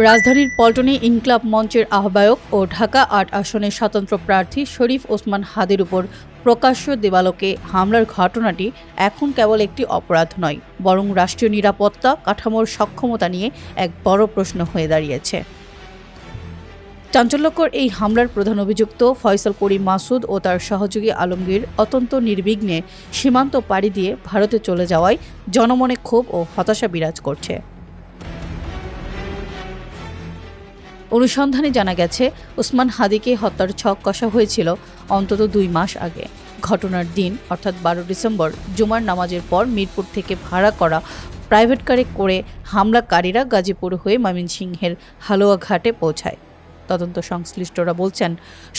রাজধানীর পল্টনে ইনক্লাব মঞ্চের আহ্বায়ক ও ঢাকা ৮ আসনের স্বতন্ত্র প্রার্থী শরীফ ওসমান হাদির উপর প্রকাশ্য দেবালোকে হামলার ঘটনাটি এখন কেবল একটি অপরাধ নয়, বরং রাষ্ট্রীয় নিরাপত্তা কাঠামোর সক্ষমতা নিয়ে এক বড় প্রশ্ন হয়ে দাঁড়িয়েছে। চাঞ্চল্যকর এই হামলার প্রধান অভিযুক্ত ফয়সাল করিম মাসুদ ও তার সহযোগী আলমগীর অত্যন্ত নির্বিঘ্নে সীমান্ত পাড়ি দিয়ে ভারতে চলে যাওয়ায় জনমনে ক্ষোভ ও হতাশা বিরাজ করছে। অনুসন্ধানে জানা গেছে, ওসমান হাদিকে হত্যার ছক কষা হয়েছিল অন্তত ২ মাস আগে। ঘটনার দিন অর্থাৎ ১২ ডিসেম্বর জুমার নামাজের পর মিরপুর থেকে ভাড়া করা প্রাইভেট কারে করে হামলাকারীরা গাজীপুর হয়ে ময়মনসিংহের হালুয়াঘাটে পৌঁছায়। তদন্ত সংশ্লিষ্টরা বলছেন,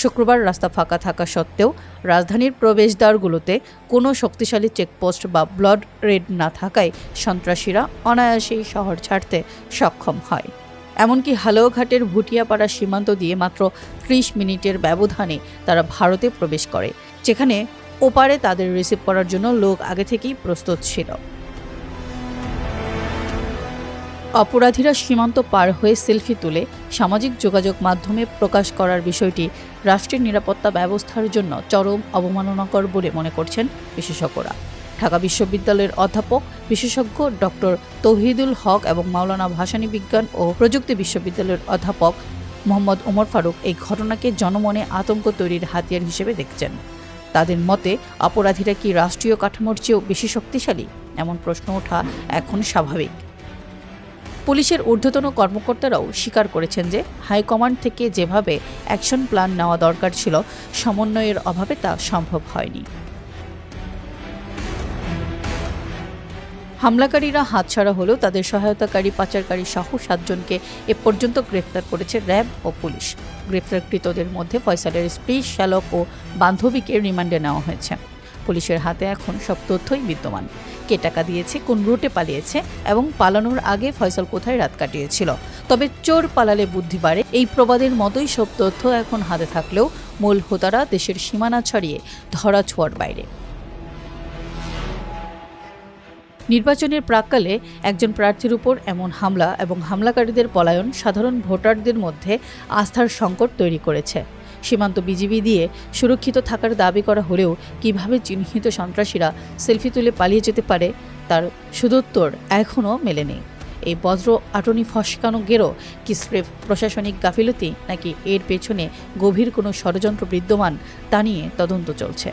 শুক্রবার রাস্তা ফাঁকা থাকা সত্ত্বেও রাজধানীর প্রবেশদ্বারগুলোতে কোনো শক্তিশালী চেকপোস্ট বা ব্লড রেড না থাকায় সন্ত্রাসীরা অনায়াসেই শহর ছাড়তে সক্ষম হয়। এমনকি হালুয়াঘাটের ভুটিয়াপাড়া সীমান্ত দিয়ে মাত্র ৩০ মিনিটের ব্যবধানে তারা ভারতে প্রবেশ করে, যেখানে ওপারে তাদের রিসিভ করার জন্য লোক আগে থেকেই প্রস্তুত ছিল। অপরাধীরা সীমান্ত পার হয়ে সেলফি তুলে সামাজিক যোগাযোগ মাধ্যমে প্রকাশ করার বিষয়টি রাষ্ট্রের নিরাপত্তা ব্যবস্থার জন্য চরম অবমাননাকর বলে মনে করছেন বিশেষজ্ঞরা। ঢাকা বিশ্ববিদ্যালয়ের অধ্যাপক বিশেষজ্ঞ ডক্টর তৌহিদুল হক এবং মাওলানা ভাসানী বিজ্ঞান ও প্রযুক্তি বিশ্ববিদ্যালয়ের অধ্যাপক মোহাম্মদ ওমর ফারুক এই ঘটনাকে জনমনে আতঙ্ক তৈরির হাতিয়ার হিসেবে দেখছেন। তাদের মতে, অপরাধীরা কি রাষ্ট্রীয় কাঠামোর চেয়েও বেশি শক্তিশালী? এমন প্রশ্ন ওঠা এখন স্বাভাবিক। পুলিশের ঊর্ধ্বতন কর্মকর্তারাও স্বীকার করেছেন যে হাইকমান্ড থেকে যেভাবে অ্যাকশন প্ল্যান নেওয়া দরকার ছিল, সমন্বয়ের অভাবে তা সম্ভব হয়নি। হামলাকারীরা হাতছাড়া হলেও তাদের সহায়তাকারী পাচারকারী সহ ৭ জনকে এ পর্যন্ত গ্রেফতার করেছে র্যাব ও পুলিশ। গ্রেফতারকৃতদের মধ্যে ফয়সালের স্ত্রী, শ্যালক ও বান্ধবীকে রিমান্ডে নেওয়া হয়েছে। পুলিশের হাতে এখন সব তথ্যই বিদ্যমান। কে টাকা দিয়েছে, কোন রুটে পালিয়েছে এবং পালানোর আগে ফয়সাল কোথায় রাত কাটিয়েছিল। তবে চোর পালালে বুদ্ধি বাড়ে, এই প্রবাদের মতোই সব তথ্য এখন হাতে থাকলেও মূল হোতারা দেশের সীমানা ছাড়িয়ে ধরা ছোঁয়ার বাইরে। নির্বাচনের প্রাক্কালে একজন প্রার্থীর উপর এমন হামলা এবং হামলাকারীদের পলায়ন সাধারণ ভোটারদের মধ্যে আস্থার সংকট তৈরি করেছে। সীমান্ত বিজিবি দিয়ে সুরক্ষিত থাকার দাবি করা হলেও কিভাবে চিহ্নিত সন্ত্রাসীরা সেলফি তুলে পালিয়ে যেতে পারে তার সদুত্তর এখনও মেলেনি। এই বজ্র আটনি ফসকানো গেরো কি স্রেফ প্রশাসনিক গাফিলতি, নাকি এর পেছনে গভীর কোনো ষড়যন্ত্র বিদ্যমান, তা নিয়ে তদন্ত চলছে।